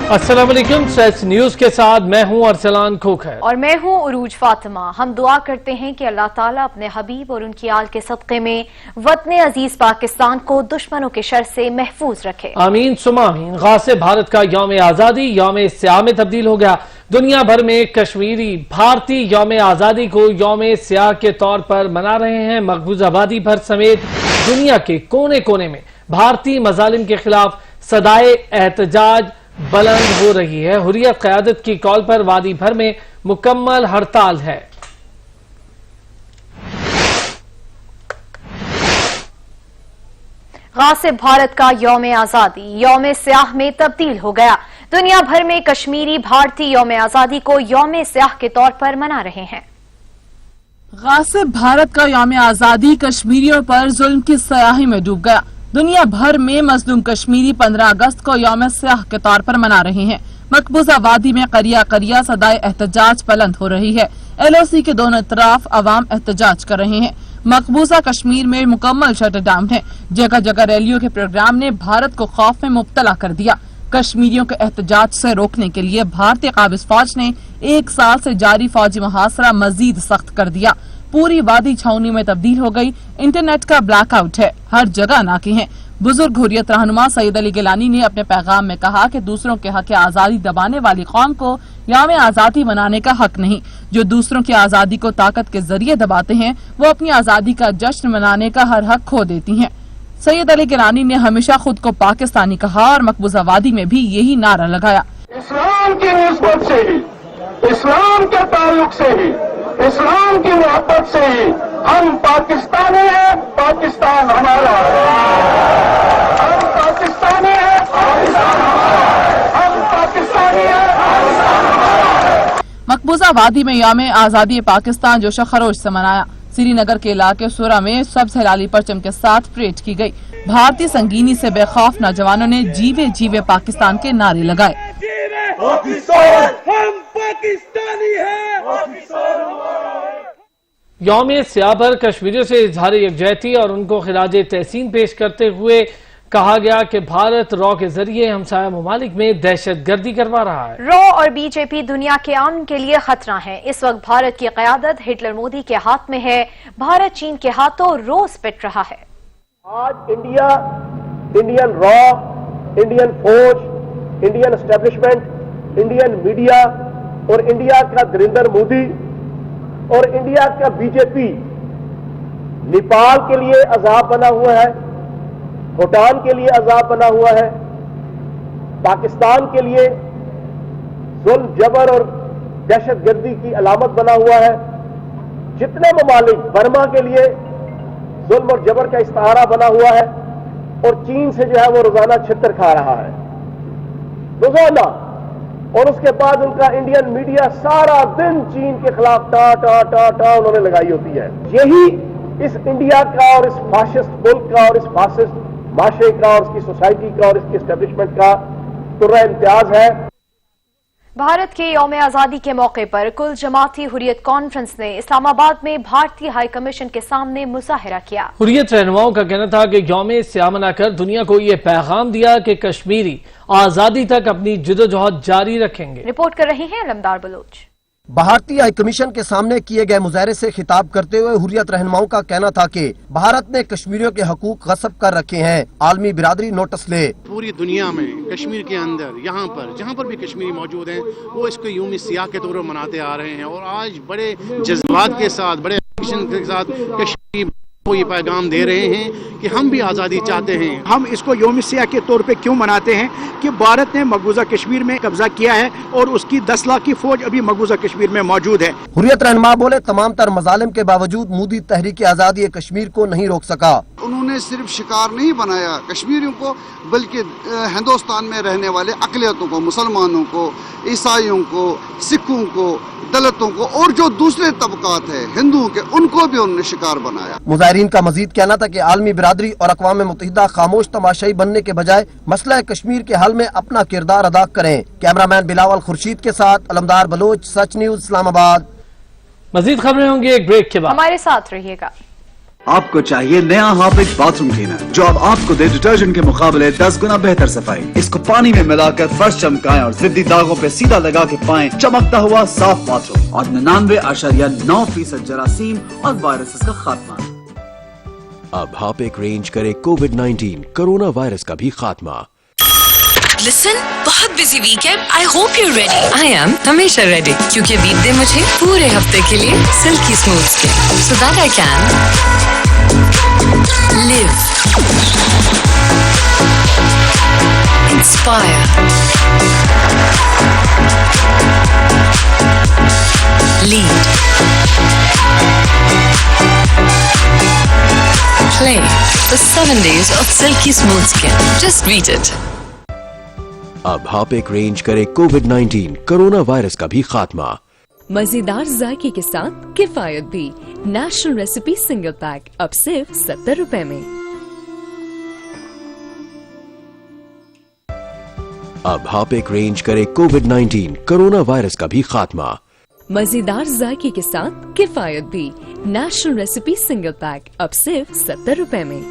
अस्सलाम वालेकुम। सच न्यूज के साथ मैं हूं अरसलान खोखर और मैं हूं उरूज फातिमा। हम दुआ करते हैं कि अल्लाह ताला अपने हबीब और उनकी आल के सदक़े में वतन अजीज पाकिस्तान को दुश्मनों के शर से महफूज रखे। आमीन सुमा आमीन। गाज़े भारत का यौम आज़ादी यौम स्याह में तब्दील हो गया। दुनिया भर में कश्मीरी भारतीय यौम आज़ादी को यौम स्याह के तौर पर मना रहे हैं। मकबूज आबादी भर समेत दुनिया के कोने कोने में भारतीय मजालिम के खिलाफ सदाए एहतजाज बुलंद हो रही है। हुर्रियत क़यादत की कॉल पर वादी भर में मुकम्मल हड़ताल है। गाज़े भारत का यौम आज़ादी यौम स्याह में तब्दील हो गया। दुनिया भर में कश्मीरी भारतीय यौम आज़ादी को यौम स्याह के तौर पर मना रहे हैं। गाज़े भारत का यौम आज़ादी कश्मीरियों पर जुल्म की स्याही में डूब गया। दुनिया भर में मजलूम कश्मीरी 15 अगस्त को यौम स्याह के तौर पर मना रहे हैं। मकबूजा वादी में करिया करिया सदाए एहतजाज बुलंद हो रही है। LOC के दोनों तरफ अवाम एहतजाज कर रहे हैं। मकबूजा कश्मीर में मुकम्मल शट डाउन है। जगह जगह रैलियों के प्रोग्राम ने भारत को खौफ में मुब्तला कर दिया। कश्मीरियों के एहतजाज से रोकने के लिए भारतीय काबिज फौज ने 1 साल से जारी फौजी मुहासरा मजीद सख्त कर दिया। पूरी वादी छावनी में तब्दील हो गई। इंटरनेट का ब्लैकआउट है। हर जगह नाके हैं। बुजुर्ग हुर्रियत रहनुमा सैयद अली गिलानी ने अपने पैगाम में कहा कि दूसरों के हक आजादी दबाने वाली कौम को यौम आजादी मनाने का हक नहीं। जो दूसरों की आजादी को ताकत के जरिए दबाते हैं वो अपनी आजादी का जश्न मनाने का हर हक खो देती हैं। सैयद अली गिलानी ने हमेशा खुद को पाकिस्तानी कहा और मकबूजा वादी में भी यही नारा लगाया। इस्लाम की निस्बत से ही, इस्लाम के ताल्लुक से ही, इस्लाम की मोहब्बत से ही हम पाकिस्तानी हैं, पाकिस्तान हमारा है। हम पाकिस्तानी हैं, पाकिस्तान हमारा है। हम पाकिस्तानी हैं, पाकिस्तान हमारा है। मकबूजा वादी में यौम आजादी पाकिस्तान जोश खरोश से मनाया। श्रीनगर के इलाके सुरा में सब्ज हिलाली परचम के साथ परेड की गई। भारतीय संगीनी से बेखौफ नौजवानों ने जीवे जीवे पाकिस्तान के नारे लगाए। हम पाकिस्तानी हैं, यौम स्याह पर कश्मीरियों से इजहार यकजहती और उनको खिराज तहसीन पेश करते हुए कहा गया कि भारत रॉ के जरिए हमसाया ममालिक में दहशत गर्दी करवा रहा है। रॉ और BJP दुनिया के अमन के लिए खतरा है। इस वक्त भारत की क़यादत हिटलर मोदी के हाथ में है। भारत चीन के हाथों रोज पिट रहा है। आज इंडिया, इंडियन रॉ, इंडियन फौज, इंडियन एस्टेब्लिशमेंट, इंडियन मीडिया और इंडिया का नरेंद्र मोदी और इंडिया का BJP नेपाल के लिए अजाब बना हुआ है, भूटान के लिए अजाब बना हुआ है, पाकिस्तान के लिए जुल्म जबर और दहशतगर्दी की अलामत बना हुआ है। जितने ममालिक बर्मा के लिए जुल्म और जबर का इस्तारा बना हुआ है और चीन से जो है वो रोजाना छितर खा रहा है रोजाना। और उसके बाद उनका इंडियन मीडिया सारा दिन चीन के खिलाफ टा टा टा टा उन्होंने लगाई होती है। यही इस इंडिया का और इस फाशिस्ट मुल्क का और इस फाशिस्ट माशरे का और इसकी सोसाइटी का और इसकी एस्टेब्लिशमेंट का तुर्रा इम्तियाज है। भारत के यौम आज़ादी के मौके पर कुल जमाती हुर्रियत कॉन्फ्रेंस ने इस्लामाबाद में भारतीय हाई कमीशन के सामने मुजाहिरा किया। हुर्रियत रहनुमाओं का कहना था कि यौम स्याह मनाकर दुनिया को ये पैगाम दिया कि कश्मीरी आजादी तक अपनी जिदोजहद जारी रखेंगे। रिपोर्ट कर रही हैं अलमदार बलोच। भारतीय हाई कमीशन के सामने किए गए मुजाहरे से खिताब करते हुए हुर्रियत रहनुमाओं का कहना था कि भारत ने कश्मीरियों के हकूक गस्ब कर रखे हैं। आलमी बिरादरी नोटिस ले। पूरी दुनिया में कश्मीर के अंदर यहाँ पर जहाँ पर भी कश्मीरी मौजूद हैं वो इसको यौम स्याह के तौर पर मनाते आ रहे हैं और आज बड़े जज्बात के साथ, बड़े एक्शन के साथ कश्मीर को ये पैगाम दे रहे हैं कि हम भी आज़ादी चाहते हैं। हम इसको यौम स्याह के तौर पे क्यों मनाते हैं कि भारत ने मकबूजा कश्मीर में कब्जा किया है और उसकी 10 लाख की फौज अभी मकबूजा कश्मीर में मौजूद है। हुर्रियत रहनुमा बोले, तमाम तर मजालिम के बावजूद मोदी तहरीक आज़ादी कश्मीर को नहीं रोक सका। उन्होंने सिर्फ शिकार नहीं बनाया कश्मीरियों को, बल्कि हिंदुस्तान में रहने वाले अक़लियतों को, मुसलमानों को, ईसाइयों को, सिखों को, दलितों को और जो दूसरे तबकात है हिंदुओं के, उनको भी उन्होंने शिकार बनाया। मुजाहिरीन का मजीद कहना था कि आलमी बिरादरी और अक़वाम मुत्तहिदा खामोश तमाशाई बनने के बजाय मसला कश्मीर के हल में अपना किरदार अदा करें। कैमरामैन बिलावल खुर्शीद के साथ अलमदार बलोच, सच न्यूज, इस्लामाबाद। मजीद खबरें होंगी एक ब्रेक के बाद। हमारे साथ रहिएगा। آپ کو چاہیے نیا ہارپک باتھ روم کلینر جو اب آپ کو دے ڈٹرجنٹ کے مقابلے 10 گنا بہتر صفائی. اس کو پانی میں ملا کر فرش چمکائیں اور ضدی داغوں پہ سیدھا لگا کے پائیں چمکتا ہوا صاف باتھ روم اور 99.9% جراثیم اور وائرسز کا خاتمہ. اب ہارپک رینج کرے کووڈ-19 کرونا وائرس کا بھی خاتمہ. Listen, بہت بزی ویک ہے. I hope you're ready. I am ہمیشہ ready کیونکہ بیت دے مجھے پورے ہفتے کے لیے سلکی اسموتھ سکن so that I can live, inspire, lead, play the 7 days of silky smooth skin. Just read it. اب ہارپک رینج کرے کووڈ-19 کرونا وائرس کا بھی خاتمہ. مزیدار ذائقے کے ساتھ کفایت بھی. نیشنل ریسیپی سنگل پیک اب صرف 70 روپے میں. اب ہارپک رینج کرے کووڈ-19 کرونا وائرس کا بھی خاتمہ. مزیدار ذائقے کے ساتھ کفایت بھی. نیشنل ریسیپی سنگل پیک اب صرف 70 روپے میں.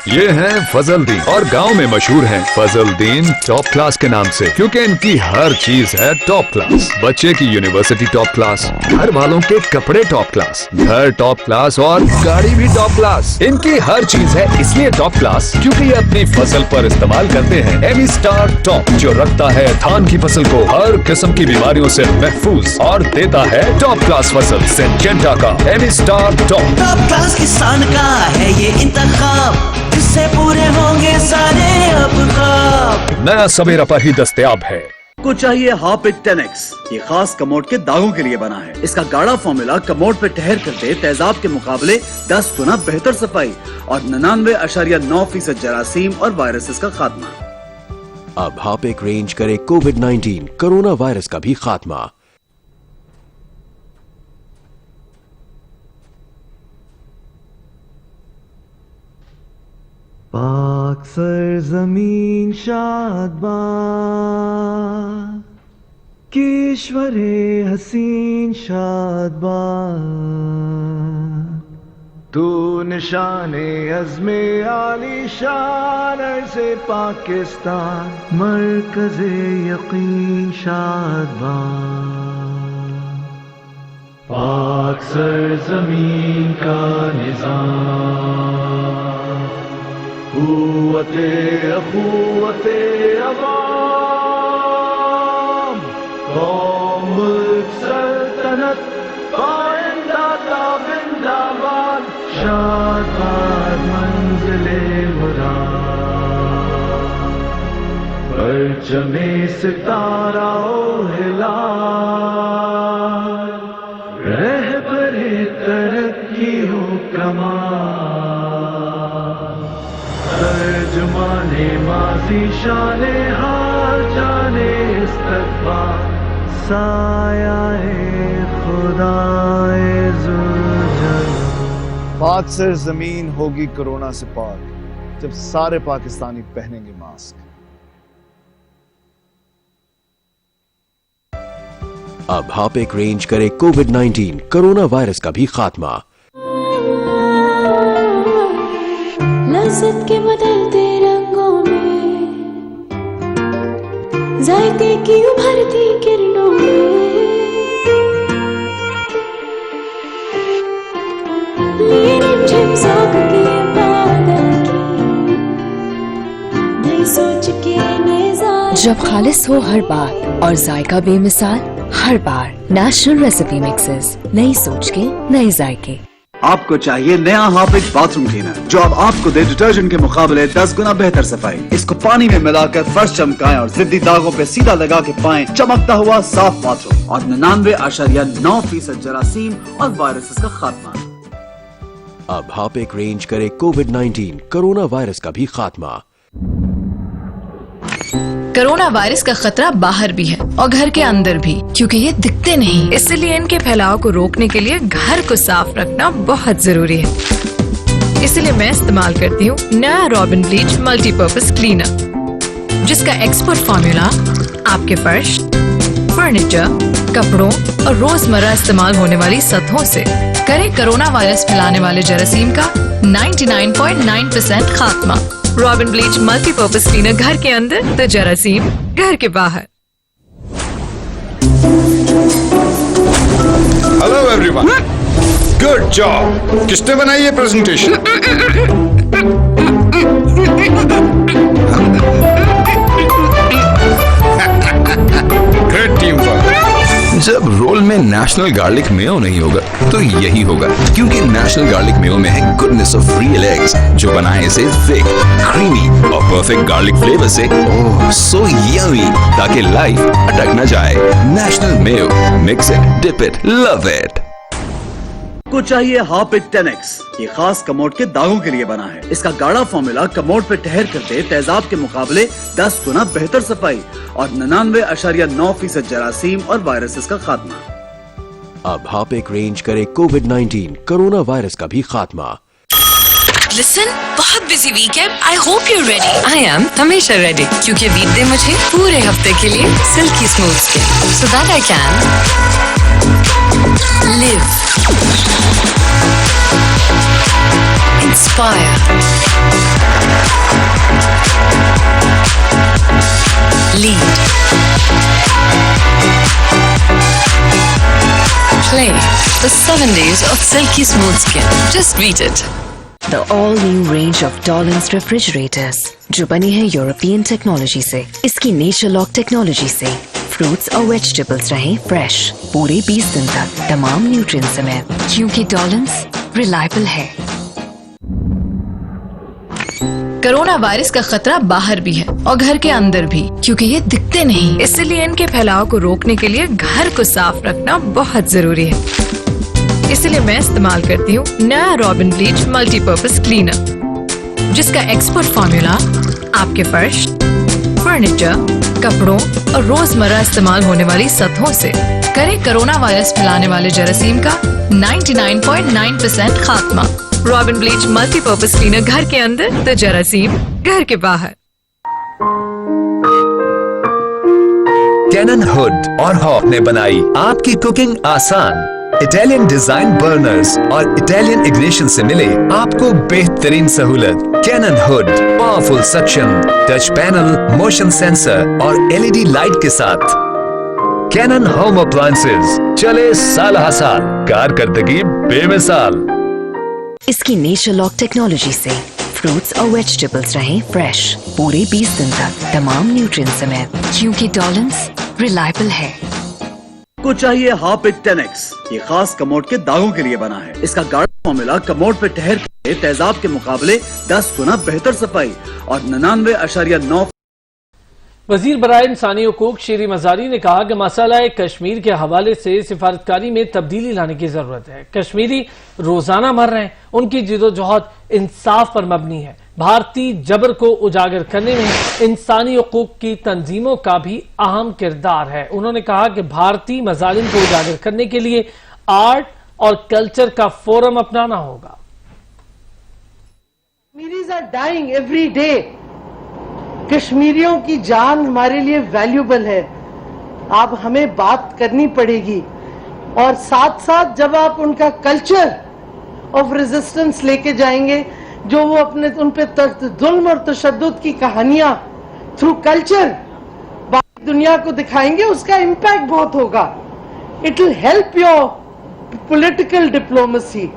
یہ ہیں فضل دین اور گاؤں میں مشہور ہیں فضل دین ٹاپ کلاس کے نام سے کیونکہ ان کی ہر چیز ہے ٹاپ کلاس. بچے کی یونیورسٹی ٹاپ کلاس, گھر والوں کے کپڑے ٹاپ کلاس, گھر ٹاپ کلاس اور گاڑی بھی ٹاپ کلاس. ان کی ہر چیز ہے اس لیے ٹاپ کلاس کیونکہ یہ اپنی فصل پر استعمال کرتے ہیں ایمی اسٹار ٹاپ جو رکھتا ہے دھان کی فصل کو ہر قسم کی بیماریوں سے محفوظ اور دیتا ہے ٹاپ کلاس فصل. سنجنٹا کا ایمی اسٹار ٹاپ کلاس کسان کا ہے یہ انتخاب جس سے پورے ہوں گے سارے اب خواب. نیا سویرا پر ہی دستیاب ہے. کو چاہیے ہارپک 10X. یہ خاص کموڈ کے داغوں کے لیے بنا ہے. اس کا گاڑا فارمولا کموڈ پہ ٹھہر کر دے تیزاب کے مقابلے 10 گنا بہتر صفائی اور 99.9% جراثیم اور وائرسز کا خاتمہ. اب ہارپک رینج کرے کووڈ-19 کرونا وائرس کا بھی خاتمہ. پاک سرزمین شادباد کیشور حسین شادباد تو نشان عزم عالی شان سے پاکستان مرکز یقین شادباد. پاک سرزمین کا نظام قوت اخوت عوام قوم سلطنت پائندہ زندہ باد شاد باد منزل مراد پرچم ستارہ و ہلال رہبر ترقی و کمال ترجمانے ماضی شان حال جانے استقبال سایہ خدائے ذوالجلال. پاک سرزمین ہوگی کرونا سے پاک جب سارے پاکستانی پہنیں گے ماسک. اب ہارپک رینج کرے کووڈ-19 کرونا وائرس کا بھی خاتمہ. لذت کے بدلتے رنگوں میں ذائقے کی ابھرتی کرنوں میں لیے رمجھم ذوق کے بادل کی نئی سوچ کے نئے ذائقے. جب خالص ہو ہر بات اور ذائقہ بے مثال ہر بار. نیشنل ریسیپی مکسز نئی سوچ کے نئے ذائقے. آپ کو چاہیے نیا ہارپک باتھ روم کلینر جو اب آپ کو دے ڈٹرجنٹ کے مقابلے 10 گنا بہتر صفائی. اس کو پانی میں ملا کر فرش چمکائیں اور ضدی داغوں پہ سیدھا لگا کے پائیں چمکتا ہوا صاف باتھ روم اور 99.9% جراثیم اور وائرسز کا خاتمہ. اب ہارپک رینج کرے کووڈ-19 کرونا وائرس کا بھی خاتمہ. کرونا وائرس کا خطرہ باہر بھی ہے اور گھر کے اندر بھی کیونکہ یہ دکھتے نہیں. اس لیے ان کے پھیلاؤ کو روکنے کے لیے گھر کو صاف رکھنا بہت ضروری ہے. اس لیے میں استعمال کرتی ہوں نیا robin bleach multi purpose cleaner جس کا ایکسپرٹ فارمولا آپ کے فرش، فرنیچر कपड़ों और रोजमर्रा इस्तेमाल होने वाली सतहों से करे कोरोना वायरस फैलाने वाले जरासीम का 99.9% खात्मा। रॉबिन ब्लीच मल्टीपर्पज क्लीनर घर के अंदर तो जरासीम घर के बाहर। Hello everyone, good job. किसने बनाई ये प्रेजेंटेशन? Great team work. जब रोल में नेशनल गार्लिक मेयो नहीं होगा तो यही होगा, क्योंकि नेशनल गार्लिक मेयो में है गुडनेस ऑफ रियल एग्स जो बनाए इसे थिक, क्रीमी और परफेक्ट गार्लिक फ्लेवर से ओह सो यमी, ताकि लाइफ अटक न जाए। National mayo, mix it, dip it, love it. को चाहिए हार्पिक 10X। ये खास कमोड के दागों के लिए बना है। इसका गाढ़ा फॉर्मूला कमोड पे ठहर करते तेजाब के मुकाबले 10 गुना बेहतर सफाई और 99.9% जरासीम और वायरसेस का खात्मा। अब हार्पिक रेंज करे कोविड-19 कोरोना वायरस का भी खात्मा। लिसन, बहुत बिजी वीक है। I hope you ready. I am हमेशा रेडी, क्योंकि वीक दे मुझे पूरे हफ्ते के लिए silkie smooth skin, so that I can live, inspire, lead, play the 7 days of silky smooth skin. Just read it. The all-new range of Dolan's refrigerators, जो बनी है यूरोपियन टेक्नोलॉजी से। इसकी नेचर लॉक टेक्नोलॉजी से fruits और vegetables रहें fresh पूरे 20 दिन तक, तमाम न्यूट्रिएंट्स समेत, क्योंकि डॉलन्स रिलायबल है। कोरोना वायरस का खतरा बाहर भी है और घर के अंदर भी, क्योंकि ये दिखते नहीं। इसलिए इनके फैलाव को रोकने के लिए घर को साफ रखना बहुत जरूरी है। इसलिए मैं इस्तेमाल करती हूँ नया रॉबिन ब्लीच मल्टीपर्पज क्लीनर, जिसका एक्सपर्ट फॉर्मूला आपके फर्श, फर्नीचर, कपड़ों और रोजमर्रा इस्तेमाल होने वाली सतहों से करे कोरोना वायरस फैलाने वाले जरासीम का 99.9% खात्मा। रॉबिन ब्लीच मल्टीपर्पज क्लीनर घर के अंदर तो जरासीम घर के बाहर। कैनन हुड और हॉक ने बनाई आपकी कुकिंग आसान। इटालियन डिजाइन बर्नर्स और इटालियन इग्निशन से मिले आपको बेहतरीन सहूलत। Canon hood, powerful suction, touch panel, motion sensor और एलईडी लाइट के साथ। कैनन होम अप्लायंसेज, चले साल हा साल, कारकर्दगी बेमिसाल। इसकी नेचर लॉक टेक्नोलॉजी से फ्रूट्स और वेजिटेबल्स रहें फ्रेश पूरे 20 दिन तक, तमाम न्यूट्रिएंट्स समेत, क्योंकि डॉलन्स रिलायबल है। को चाहिए हार्पिक 10X। ये खास कमोड के दागों के लिए बना है। इसका गाढ़ा फॉर्मूला कमोड पे ठहर के तेजाब के मुकाबले 10 गुना बेहतर सफाई और 99.9। वजीर बराए इंसानी हुकूक शेरी मजारी ने कहा कि मसला कश्मीर के हवाले से सिफारतकारी में तब्दीली लाने की जरूरत है। कश्मीरी रोजाना मर रहे हैं, उनकी जिदोजहद इंसाफ पर मबनी है। भारतीय जबर को उजागर करने में इंसानी हुकूक की तंजीमों का भी अहम किरदार है। उन्होंने कहा कि भारतीय मजालिम को उजागर करने के लिए आर्ट और कल्चर का फोरम अपनाना होगा। Kashmiris are dying every day. कश्मीरियों की जान हमारे लिए वैल्यूबल है। आप हमें बात करनी पड़ेगी और साथ साथ जब आप उनका कल्चर ऑफ रेजिस्टेंस लेके जाएंगे, जो वो अपने उन पे जुल्म और तशद्दुद की कहानियां थ्रू कल्चर बाकी दुनिया को दिखाएंगे, उसका इम्पैक्ट बहुत होगा। It will help your political diplomacy,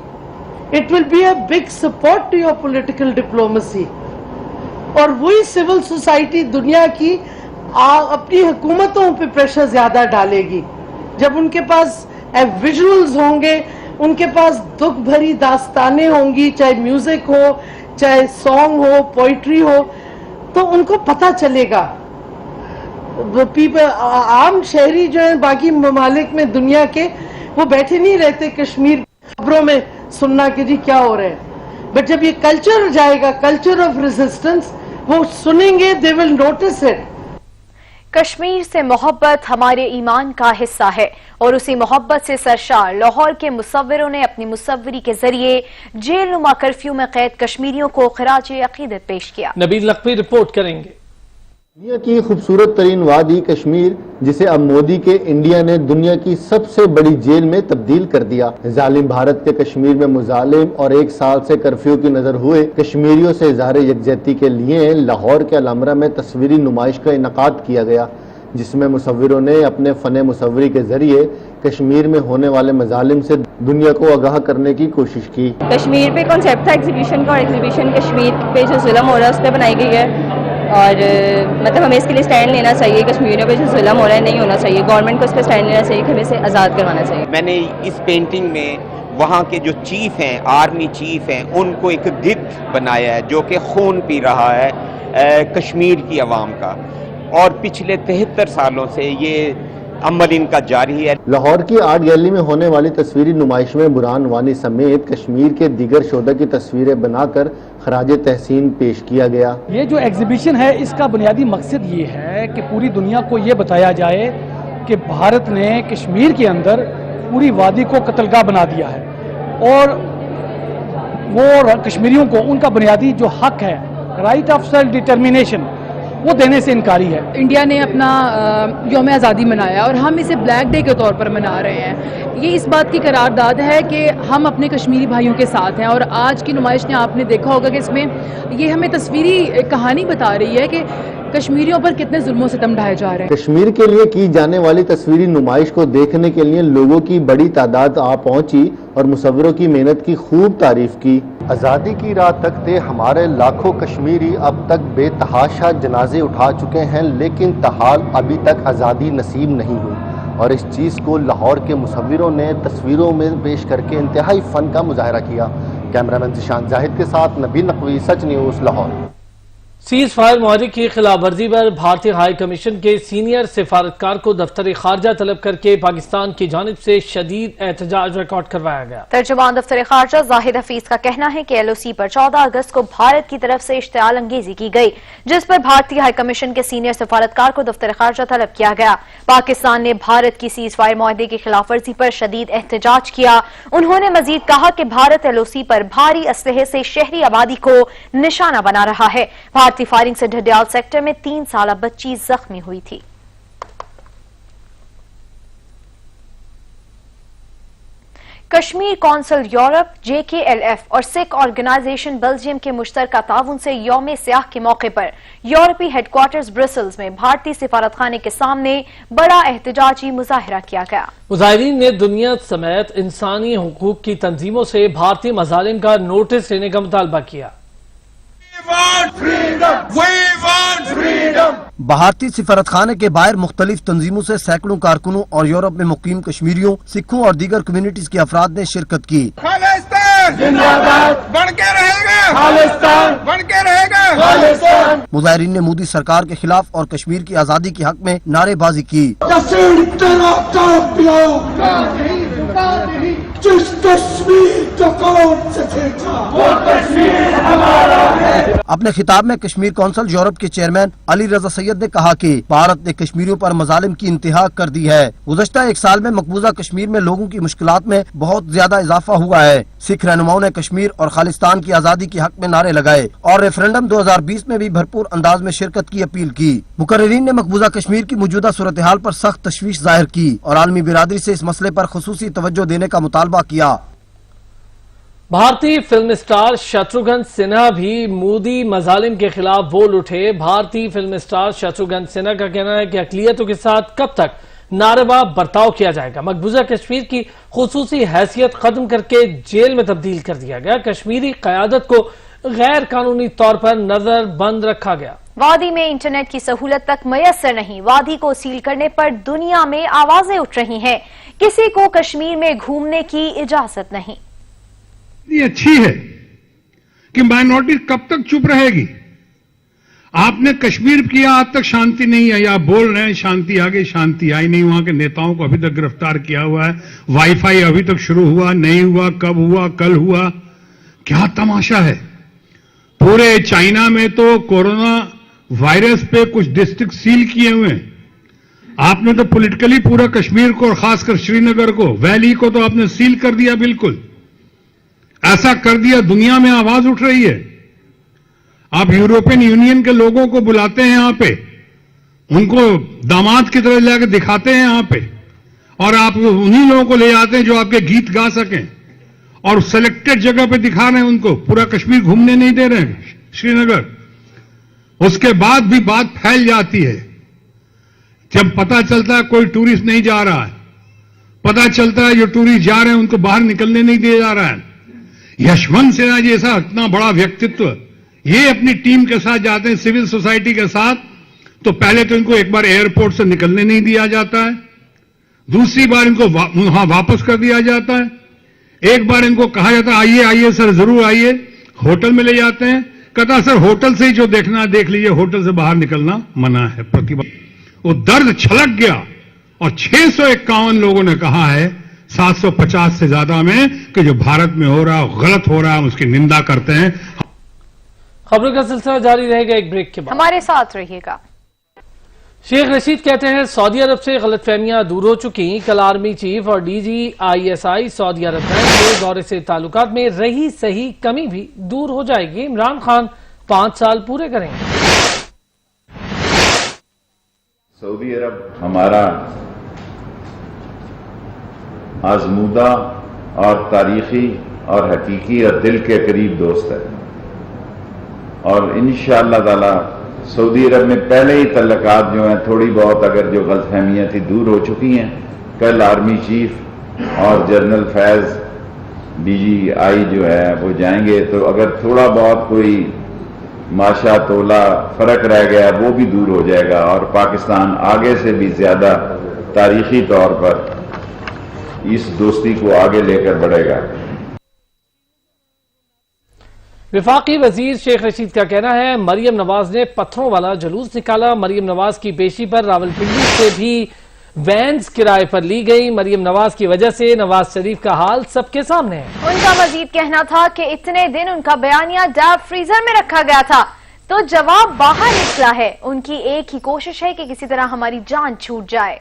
it will be a big support to your political diplomacy. और वही सिविल सोसाइटी दुनिया की अपनी हुकूमतों पे प्रेशर ज्यादा डालेगी जब उनके पास विजुअल्स होंगे, उनके पास दुख भरी दास्तानें होंगी, चाहे म्यूजिक हो, चाहे सॉन्ग हो, पोइट्री हो, तो उनको पता चलेगा। आम शहरी जो है बाकी ममालिक में दुनिया के, वो बैठे नहीं रहते कश्मीर खबरों में सुनना कि जी क्या हो रहा है, बट जब ये कल्चर जाएगा, कल्चर ऑफ रेजिस्टेंस, वो सुनेंगे, they will notice it. Kashmir से मोहब्बत हमारे ईमान का हिस्सा है और उसी मोहब्बत से सरशार लाहौर के मुसव्विरों ने अपनी मुसव्वरी के जरिए जेलनुमा कर्फ्यू में कैद कश्मीरियों को खिराज अकीदत पेश किया। नबील नकवी रिपोर्ट करेंगे। دنیا کی خوبصورت ترین وادی کشمیر، جسے اب مودی کے انڈیا نے دنیا کی سب سے بڑی جیل میں تبدیل کر دیا۔ ظالم بھارت کے کشمیر میں مظالم اور 1 سال سے کرفیو کی نظر ہوئے کشمیریوں سے اظہار یکجہتی کے لیے لاہور کے الامرا میں تصویری نمائش کا انعقاد کیا گیا، جس میں مصوروں نے اپنے فن مصوری کے ذریعے کشمیر میں ہونے والے مظالم سے دنیا کو آگاہ کرنے کی کوشش کی۔ کشمیر پہ کانسیپٹ تھا ایگزیبیشن کا، اور ایگزیبیشن کشمیر پہ جو ظلم ہو رہا ہے اس پہ بنائی گئی ہے، اور مطلب ہمیں اس کے لیے سٹینڈ لینا چاہیے۔ کشمیریوں پہ جو ظلم ہو رہا ہے نہیں ہونا چاہیے، گورنمنٹ کو اس پہ سٹینڈ لینا چاہیے کہ ہمیں اسے آزاد کروانا چاہیے۔ میں نے اس پینٹنگ میں وہاں کے جو چیف ہیں، آرمی چیف ہیں، ان کو ایک گدھ بنایا ہے جو کہ خون پی رہا ہے کشمیر کی عوام کا، اور پچھلے 73 سالوں سے یہ عمل ان کا جاری ہے۔ لاہور کی آرٹ گیلری میں ہونے والی تصویری نمائش میں برہان وانی سمیت کشمیر کے دیگر شہدا کی تصویریں بنا کر خراج تحسین پیش کیا گیا۔ یہ جو ایگزیبیشن ہے اس کا بنیادی مقصد یہ ہے کہ پوری دنیا کو یہ بتایا جائے کہ بھارت نے کشمیر کے اندر پوری وادی کو قتل گاہ بنا دیا ہے، اور وہ کشمیریوں کو ان کا بنیادی جو حق ہے، رائٹ آف سیلف ڈٹرمینیشن، وہ دینے سے انکاری ہے۔ انڈیا نے اپنا یوم آزادی منایا اور ہم اسے بلیک ڈے کے طور پر منا رہے ہیں۔ یہ اس بات کی قرارداد ہے کہ ہم اپنے کشمیری بھائیوں کے ساتھ ہیں، اور آج کی نمائش نے آپ نے دیکھا ہوگا کہ اس میں یہ ہمیں تصویری کہانی بتا رہی ہے کہ کشمیریوں پر کتنے ظلم و ستم ڈھائے جا رہے ہیں۔ کشمیر کے لیے کی جانے والی تصویری نمائش کو دیکھنے کے لیے لوگوں کی بڑی تعداد آ پہنچی اور مصوروں کی محنت کی خوب تعریف کی۔ آزادی کی راہ تکتے ہمارے لاکھوں کشمیری اب تک بے تحاشا جنازے اٹھا چکے ہیں، لیکن تاحال ابھی تک آزادی نصیب نہیں ہوئی، اور اس چیز کو لاہور کے مصوروں نے تصویروں میں پیش کر کے انتہائی فن کا مظاہرہ کیا۔ کیمرامین ذیشان زاہد کے ساتھ نبیل نقوی، سچ نیوز، لاہور۔ سیز فائر معاہدے کی خلاف ورزی پر بھارتی ہائی کمیشن کے سینئر سفارتکار کو دفتر خارجہ طلب کر کے پاکستان کی جانب سے شدید احتجاج ریکارڈ کروایا گیا۔ ترجمان دفتر خارجہ زاہد حفیظ کا کہنا ہے کہ LOC پر 14 اگست کو بھارت کی طرف سے اشتعال انگیزی کی گئی، جس پر بھارتی ہائی کمیشن کے سینئر سفارتکار کو دفتر خارجہ طلب کیا گیا۔ پاکستان نے بھارت کی سیز فائر معاہدے کی خلاف ورزی پر شدید احتجاج کیا۔ انہوں نے مزید کہا کہ بھارت LOC پر بھاری اسلحے سے شہری آبادی کو نشانہ بنا رہا ہے۔ بھارتی فائرنگ سے ڈھڈیال سیکٹر میں 3 سالہ بچی زخمی ہوئی تھی۔ کشمیر کونسل یورپ، JKLF اور سکھ آرگنائزیشن بیلجیم کے مشترکہ تعاون سے یوم سیاہ کے موقع پر یورپی ہیڈ کوارٹرز برسلز میں بھارتی سفارت خانے کے سامنے بڑا احتجاجی مظاہرہ کیا گیا۔ مظاہرین نے دنیا سمیت انسانی حقوق کی تنظیموں سے بھارتی مظالم کا نوٹس لینے کا مطالبہ کیا۔ بھارتی سفارت خانے کے باہر مختلف تنظیموں سے سینکڑوں کارکنوں اور یورپ میں مقیم کشمیریوں، سکھوں اور دیگر کمیونٹیز کے افراد نے شرکت کی۔ مظاہرین نے مودی سرکار کے خلاف اور کشمیر کی آزادی کے حق میں نعرے بازی کی۔ اپنے خطاب میں کشمیر کونسل یورپ کے چیئرمین علی رضا سید نے کہا کہ بھارت نے کشمیریوں پر مظالم کی انتہا کر دی ہے۔ گزشتہ 1 سال میں مقبوضہ کشمیر میں لوگوں کی مشکلات میں بہت زیادہ اضافہ ہوا ہے۔ سکھ رہنماؤں نے کشمیر اور خالصتان کی آزادی کے حق میں نعرے لگائے اور ریفرنڈم 2020 میں بھی بھرپور انداز میں شرکت کی اپیل کی۔ مقررین نے مقبوضہ کشمیر کی موجودہ صورتحال پر سخت تشویش ظاہر کی اور عالمی برادری سے اس مسئلے پر خصوصی توجہ دینے کا مطالبہ کیا۔ بھارتی فلم اسٹار شتروگھن سنہا بھی مودی مظالم کے خلاف بول اٹھے۔ بھارتی فلم اسٹار شتروگھن سنہا کا کہنا ہے کہ اقلیتوں کے ساتھ کب تک ناروا برتاؤ کیا جائے گا۔ مقبوضہ کشمیر کی خصوصی حیثیت ختم کر کے جیل میں تبدیل کر دیا گیا۔ کشمیری قیادت کو غیر قانونی طور پر نظر بند رکھا گیا۔ وادی میں انٹرنیٹ کی سہولت تک میسر نہیں، وادی کو سیل کرنے پر دنیا میں آوازیں اٹھ رہی ہیں۔ کسی کو کشمیر میں گھومنے کی اجازت نہیں۔ یہ اچھی ہے کہ مائنورٹی کب تک چپ رہے گی؟ آپ نے کشمیر کیا، آج تک شانتی نہیں آئی۔ آپ بول رہے ہیں شانتی آ گئی، شانتی آئی نہیں۔ وہاں کے نیتاؤں کو ابھی تک گرفتار کیا ہوا ہے، وائی فائی ابھی تک شروع ہوا نہیں ہوا، کب ہوا، کل ہوا، کیا تماشا ہے؟ پورے چائنا میں تو کورونا وائرس پہ کچھ ڈسٹرکٹ سیل کیے ہوئے ہیں۔ آپ نے تو پولیٹیکلی پورا کشمیر کو اور خاص کر شری نگر کو، ویلی کو تو آپ نے سیل کر دیا۔ بالکل ایسا کر دیا، دنیا میں آواز اٹھ رہی ہے۔ آپ یورپین یونین کے لوگوں کو بلاتے ہیں یہاں پہ، उनको दामाद की तरह लाकर दिखाते हैं यहाँ पे, और आप उन्हीं लोगों को ले जाते हैं जो आपके गीत गा सकें, और सिलेक्टेड जगह पे दिखा रहे हैं उनको, पूरा कश्मीर घूमने नहीं दे रहे हैं, श्रीनगर। उसके बाद भी बात फैल जाती है। जब पता चलता है कोई टूरिस्ट नहीं जा रहा है, पता चलता है जो टूरिस्ट जा रहे हैं उनको बाहर निकलने नहीं दिया जा रहा है। यशवंत सिन्हा जैसा इतना बड़ा व्यक्तित्व, ये अपनी टीम के साथ जाते हैं, सिविल सोसाइटी के साथ, तो पहले तो इनको एक बार एयरपोर्ट से निकलने नहीं दिया जाता है, दूसरी बार इनको वहां वापस कर दिया जाता है, एक बार इनको कहा जाता है आइए आइए सर जरूर आइए, होटल में ले जाते हैं, कहता सर होटल से ही जो देखना है देख लीजिए, होटल से बाहर निकलना मना है। वो दर्द छलक गया, और 651 लोगों ने कहा है 750 से ज्यादा में कि जो भारत में हो रहा है गलत हो रहा है, हम उसकी निंदा करते हैं। खबरों का सिलसिला जारी रहेगा एक ब्रेक के बाद, हमारे साथ रहिएगा। शेख रशीद कहते हैं सऊदी अरब से गलतफहमियां दूर हो चुकी। कल आर्मी चीफ और डीजी ISI सऊदी अरब के दौरे से ताल्लुकात में रही सही कमी भी दूर हो जाएगी। इमरान खान 5 साल पूरे करेंगे। सऊदी अरब हमारा आजमूदा और तारीखी और हकीकी और दिल के करीब दोस्त है, और इंशाअल्लाह ताला सऊदी अरब में पहले ही तल्लकात जो हैं, थोड़ी बहुत अगर जो गलतफहमियाँ थी दूर हो चुकी हैं। कल आर्मी चीफ और जनरल फैज DGI जो है वो जाएंगे, तो अगर थोड़ा बहुत कोई माशा तोला फर्क रह गया वो भी दूर हो जाएगा, और पाकिस्तान आगे से भी ज्यादा तारीखी तौर पर इस दोस्ती को आगे लेकर बढ़ेगा। वफाकी वजीर शेख रशीद का कहना है मरियम नवाज ने पत्थरों वाला जुलूस निकाला। मरियम नवाज की पेशी पर रावलपिंडी से भी वैन्स किराए पर ली गई। मरियम नवाज की वजह से नवाज शरीफ का हाल सबके सामने है। उनका मजीद कहना था कि इतने दिन उनका बयानिया डीप फ्रीजर में रखा गया था, तो जवाब बाहर निकला है। उनकी एक ही कोशिश है कि किसी तरह हमारी जान छूट जाए।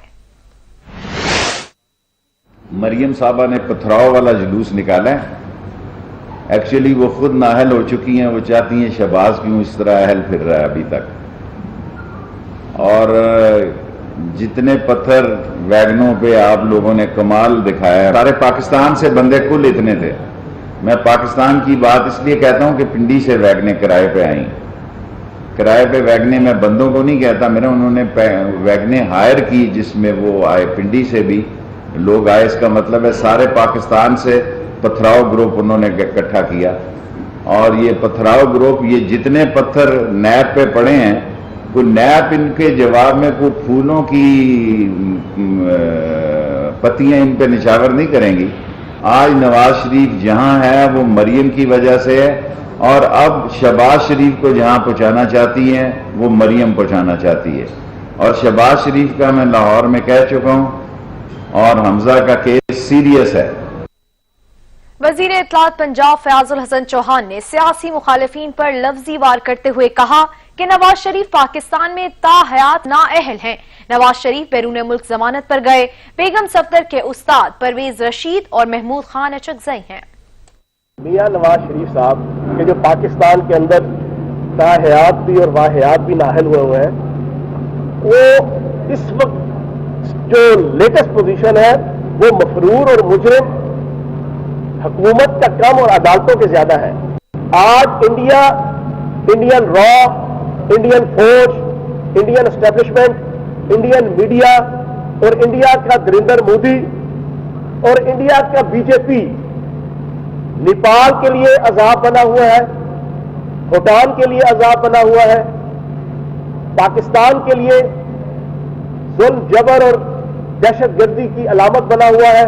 मरियम साहबा ने पथराव वाला जुलूस निकाला है। एक्चुअली वो खुद नाअहल हो चुकी हैं, वो चाहती हैं शहबाज क्यों इस तरह अहल फिर रहा है अभी तक। और जितने पत्थर वैगनों पे आप लोगों ने कमाल दिखाया है, सारे पाकिस्तान से बंदे कुल इतने थे। मैं पाकिस्तान की बात इसलिए कहता हूं कि पिंडी से वैगने किराए पे आई। किराए पे वैगने मैं बंदों को नहीं कहता, मेरे उन्होंने वैगने हायर की जिसमें वो आए, पिंडी से भी लोग आए। इसका मतलब है सारे पाकिस्तान से पथराव ग्रुप उन्होंने इकट्ठा किया, और ये पथराव ग्रुप ये जितने पत्थर नैब पे पड़े हैं, कोई नैब इनके जवाब में कोई फूलों की पत्तियां इन पे निछावर नहीं करेंगी। आज नवाज शरीफ जहां है वो मरियम की वजह से है, और अब शहबाज शरीफ को जहां पहुंचाना चाहती हैं वो मरियम पहुंचाना चाहती है। और शहबाज शरीफ का मैं लाहौर में कह चुका हूं, और हमजा का केस सीरियस है। वजीर इत्तलात पंजाब फयाजुल हसन चौहान ने सियासी मुखालिफिन पर लफ्जी वार करते हुए कहा कि नवाज शरीफ पाकिस्तान में ताहयात नाअहल हैं। नवाज शरीफ बैरून मुल्क जमानत पर गए। बेगम सफ्दर के उस्ताद परवेज रशीद और महमूद खान अचकजई हैं। मियां नवाज शरीफ साहब के जो पाकिस्तान के अंदर ताहयात भी और वाहयात भी नाअहल हुए हैं, वो इस वक्त जो लेटेस्ट पोजीशन है वो मफरूर और मुजरिम हुकूमत का कम और अदालतों के ज्यादा है। आज इंडिया, इंडियन रॉ, इंडियन फौज, इंडियन एस्टेब्लिशमेंट, इंडियन मीडिया और इंडिया का नरेंद्र मोदी और इंडिया का बीजेपी नेपाल के लिए अजाब बना हुआ है, भूटान के लिए अजाब बना हुआ है, पाकिस्तान के लिए जुल्म जबर और दहशतगर्दी की अलामत बना हुआ है।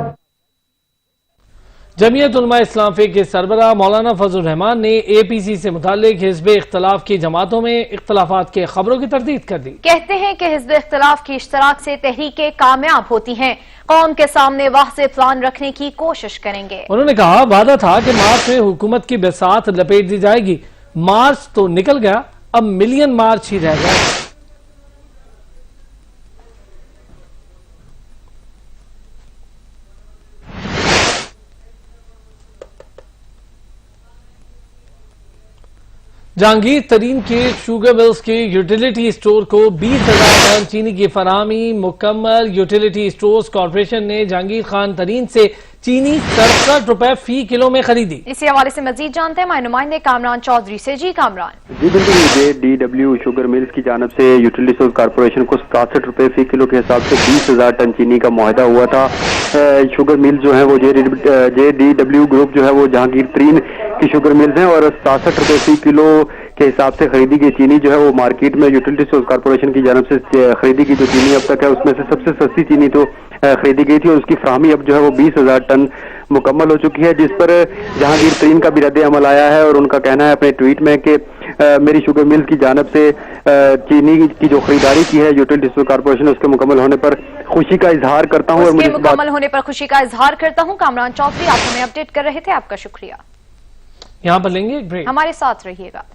जमीयत उलमा इस्लाम फे के सरबराह मौलाना फजल रहमान ने APC से मुतालिक हिज़्ब इख्तलाफ की जमातों में इख्तलाफात के खबरों की तरदीद कर दी। कहते हैं कि हिज़्ब इख्तलाफ की इश्तराक से तहरीकें कामयाब होती हैं। कौम के सामने वाज़ेह प्लान रखने की कोशिश करेंगे। उन्होंने कहा वादा था कि मार्च में हुकूमत की बिसात लपेट दी जाएगी। मार्च तो निकल गया, अब मिलियन मार्च ही रह गया। जहांगीर तरीन के शुगर मिल्स के यूटिलिटी स्टोर को 20,000 टन चीनी की फराहमी मुकम्मल। यूटिलिटी स्टोर्स कॉर्पोरेशन ने जहांगीर खान तरीन से चीनी 67 रुपए फी किलो में खरीदी। इसी हवाले से मजीद जानते हैं हमारे नुमाइंदे कामरान चौधरी से। जी कामरान। जी बिल्कुल, DW शुगर मिल्स की जानब से यूटिलिटी स्टोर कॉर्पोरेशन को 67 रुपए फी किलो के हिसाब से 20,000 टन चीनी का मुआहदा हुआ था। शुगर मिल जो है वो JDW ग्रुप जो है वो जहांगीर तरीन की शुगर मिल्स हैं और 67 रुपए फी किलो के हिसाब से खरीदी गई चीनी जो है वो मार्केट में यूटिलिटी स्टोर कॉर्पोरेशन की जानब से खरीदी गई जो चीनी अब तक है उसमें से सबसे सस्ती चीनी तो खरीदी गई थी और उसकी फराहमी अब जो है वो 20,000 टन मुकम्मल हो चुकी है, जिस पर जहांगीर तरीन का भी रद्द अमल आया है और उनका कहना है अपने ट्वीट में कि मेरी शुगर मिल की जानब से चीनी की जो खरीदारी की है यूटिलिटी स्टोर कॉर्पोरेशन उसके मुकम्मल होने पर खुशी का इजहार करता हूँ। उसके मुकम्मल होने पर खुशी का इजहार करता हूँ। कामरान चौधरी आप हमें अपडेट कर रहे थे, आपका शुक्रिया। यहाँ पर लेंगे एक ब्रेक, हमारे साथ रहिएगा।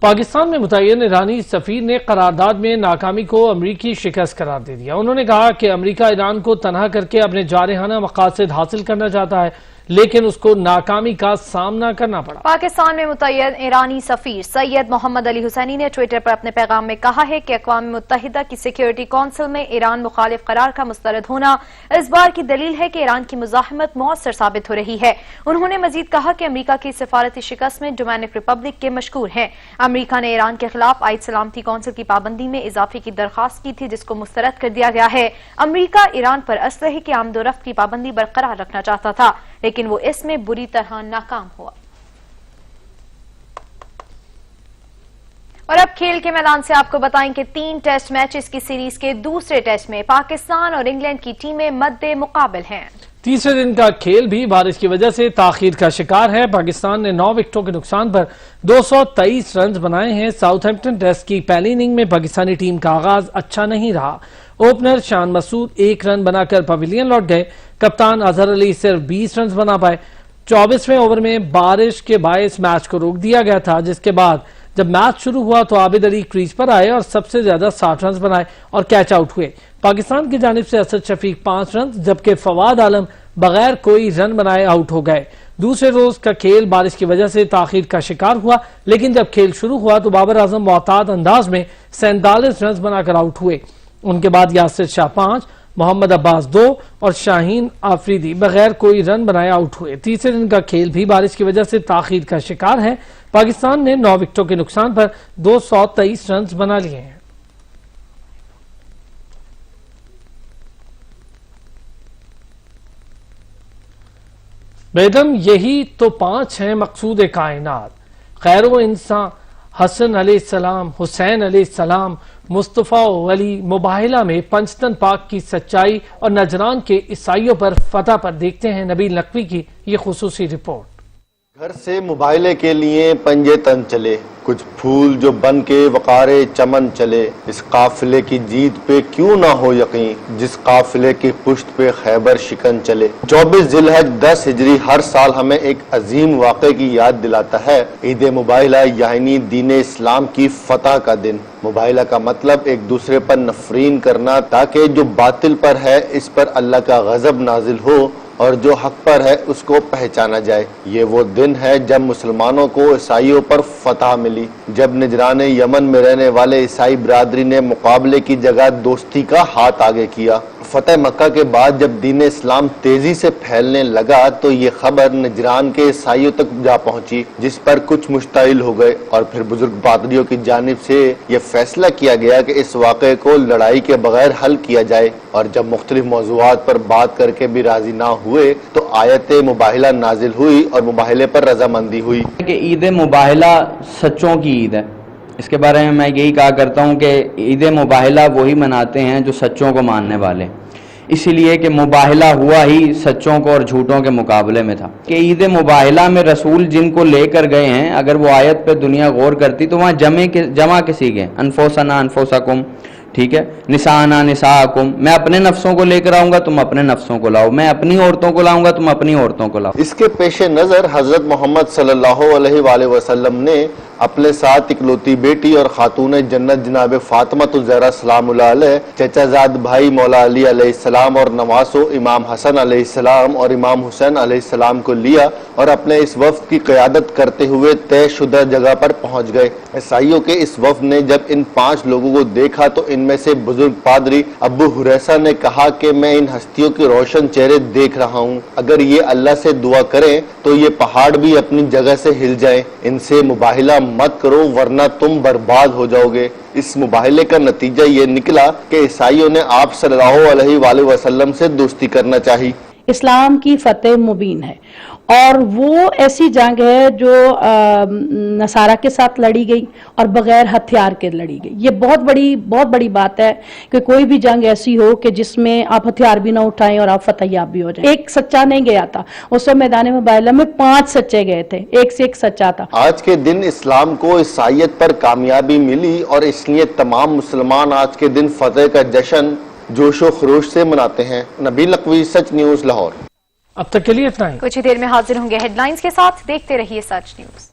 पाकिस्तान में मुतय्यन ईरानी सफीर ने करारदाद में नाकामी को अमरीकी शिकस्त करार दे दिया। उन्होंने कहा कि अमरीका ईरान को तनहा करके अपने जारहाना मकासद हासिल करना चाहता है, लेकिन उसको नाकामी का सामना करना पड़ा। पाकिस्तान में मुतय्यन ईरानी सफीर सैयद मोहम्मद अली हुसैनी ने ट्विटर पर अपने पैगाम में कहा है कि अक़वाम मुत्तहिदा की सिक्योरिटी काउंसिल में ईरान मुखालिफ करार का मुस्तरद होना इस बार की दलील है कि ईरान की मुज़ाहमत मौसर साबित हो रही है। उन्होंने मजीद कहा कि अमरीका की सिफारती शिकस्त में डोमिनिक रिपब्लिक के मशकूर हैं। अमरीका ने ईरान के खिलाफ आयद सलामती काउंसिल की पाबंदी में इजाफे की दरख्वास्त की थी, जिसको मुस्तरद कर दिया गया है। अमरीका ईरान पर असलहे की आमदोरफ्त की पाबंदी बरकरार रखना चाहता था, लेकिन वो इसमें बुरी तरह नाकाम हुआ। और अब खेल के मैदान से आपको बताएं कि 3 टेस्ट मैचेस की सीरीज के दूसरे टेस्ट में पाकिस्तान और इंग्लैंड की टीमें मद्दे मुकाबिल हैं। तीसरे दिन का खेल भी बारिश की वजह से ताखीर का शिकार है। पाकिस्तान ने 9 विकेटों के नुकसान पर 223 रन बनाए हैं। साउथहैम्पटन टेस्ट की पहली इनिंग में पाकिस्तानी टीम का आगाज अच्छा नहीं रहा। ओपनर शान मसूद 1 रन बनाकर पवेलियन लौट गए। कप्तान अजहर अली सिर्फ 20 रन बना पाए। 24वें ओवर में बारिश के बायस मैच को रोक दिया गया था, जिसके बाद जब मैच शुरू हुआ तो आबिद अली क्रीज पर आए और सबसे ज्यादा 60 रन बनाए और कैच आउट हुए। पाकिस्तान की जानिब से असद शफीक 5 रन जबकि फवाद आलम बगैर कोई रन बनाए आउट हो गए। दूसरे रोज का खेल बारिश की वजह से ताखीर का शिकार हुआ, लेकिन जब खेल शुरू हुआ तो बाबर आजम मुअत्तद अंदाज में 47 रन बनाकर आउट हुए। उनके बाद यासिर शाह 5, मोहम्मद अब्बास 2 और शाहीन आफरीदी बगैर कोई रन बनाए आउट हुए। तीसरे दिन का खेल भी बारिश की वजह से ताखीर का शिकार है। पाकिस्तान ने 9 विकेटों के नुकसान पर 223 रन बना लिए हैं। बेदम यही तो 5 हैं मकसूद कायनात, खैरो इंसान, हसन अलैहिस्सलाम, हुसैन अलैहिस्सलाम, मुस्तफ़ा वली। मुबाहिला में पंचतन पाक की सच्चाई और नजरान के ईसाइयों पर फतह पर देखते हैं नबील नकवी की ये खुसूसी रिपोर्ट। घर से मुबाइले के लिए पंजे तन चले, कुछ फूल जो बन के वकारे चमन चले। इस काफिले की जीत पे क्यों ना हो यकीन, जिस काफिले की पुश्त पे खैबर शिकन चले। 24 जिलहज 10 हिजरी हर साल हमें एक अजीम वाक़े की याद दिलाता है। ईद मुबाइला यानी दीन इस्लाम की फतह का दिन। मुबाइला का मतलब एक दूसरे पर नफरीन करना, ताकि जो बातिल पर है इस पर अल्लाह का गजब नाजिल हो और जो हक पर है उसको पहचाना जाए। ये वो दिन है जब मुसलमानों को ईसाइयों पर फतह मिली, जब निजरान यमन में रहने वाले ईसाई बिरादरी ने मुकाबले की जगह दोस्ती का हाथ आगे किया। फतेह मक्का के बाद जब दीन इस्लाम तेजी से फैलने लगा तो ये खबर निजरान के ईसाइयों तक जा पहुंची, जिस पर कुछ मुश्ताइल हो गए और फिर बुजुर्ग पादरियों की जानिब से ये फैसला किया गया कि इस वाक़े को लड़ाई के बगैर हल किया जाए। और जब मुख्तलिफ मौज़ूआत पर बात करके भी राजी ना हुए तो आयत मुबाहिला नाजिल हुई और मुबाहिले पर रजामंदी हुई कि ईद मुबाहिला सच्चों की ईद है। इसके बारे में मैं यही कहा करता हूँ कि ईद मुबाहिला वही मनाते हैं जो सच्चों को मानने वाले, इसीलिए कि मुबाहिला हुआ ही सच्चों को और झूठों के मुकाबले में था। कि ईद मुबाहिला में रसूल जिनको लेकर गए हैं, अगर वो आयत पे दुनिया गौर करती तो वहाँ जमा किसी के अनफोसना अनफोसकुम, ठीक है, निसाना निसाकुम। मैं अपने नफ्सों को लेकर आऊंगा, तुम अपने नफ्सों को लाओ। मैं अपनी औरतों को लाऊंगा, तुम अपनी औरतों को लाओ। इसके पेश नज़र हजरत मोहम्मद सल्लल्लाहु अलैहि वसल्लम ने अपने साथ इकलौती बेटी और खातून जन्नत जनाब फातिमा ज़हरा सलाम अलैह, चचाजाद भाई मौला अली अलैहिस्सलाम और नवासो इमाम हसन अलैहिस्सलाम और इमाम हुसैन अलैहिस्सलाम को लिया और अपने इस वफ्द की क़यादत करते हुए तयशुदा जगह पर पहुंच गए। ईसाइयों के इस वफ्द ने जब इन 5 लोगों को देखा तो इनमें से बुजुर्ग पादरी अबू हुरैसा ने कहा कि मैं इन हस्तियों के रोशन चेहरे देख रहा हूँ, अगर ये अल्लाह से दुआ करें तो ये पहाड़ भी अपनी जगह से हिल जाएं। इनसे मुबाहिला मत करो वरना तुम बर्बाद हो जाओगे। इस मुबाहिले का नतीजा ये निकला कि ईसाइयों ने आप सल्लल्लाहु अलैहि वसल्लम से दोस्ती करना चाहिए। इस्लाम की फतेह मुबीन है और वो ऐसी जंग है जो नसारा के साथ लड़ी गई और बगैर हथियार के लड़ी गई। ये बहुत बड़ी बात है कि कोई भी जंग ऐसी हो कि जिसमें आप हथियार भी ना उठाएं और आप फतेहयाब भी हो जाएं। एक सच्चा नहीं गया था, उस मैदान मुबाहिला में 5 सच्चे गए थे, एक से एक सच्चा था। आज के दिन इस्लाम को ईसाइयत पर कामयाबी मिली और इसलिए तमाम मुसलमान आज के दिन फतेह का जश्न जोशो खरोश से मनाते हैं। नबील नकवी, सच न्यूज़, लाहौर। अब तक के लिए इतना ही। कुछ ही देर में हाजिर होंगे हेडलाइंस के साथ। देखते रहिए सच न्यूज़।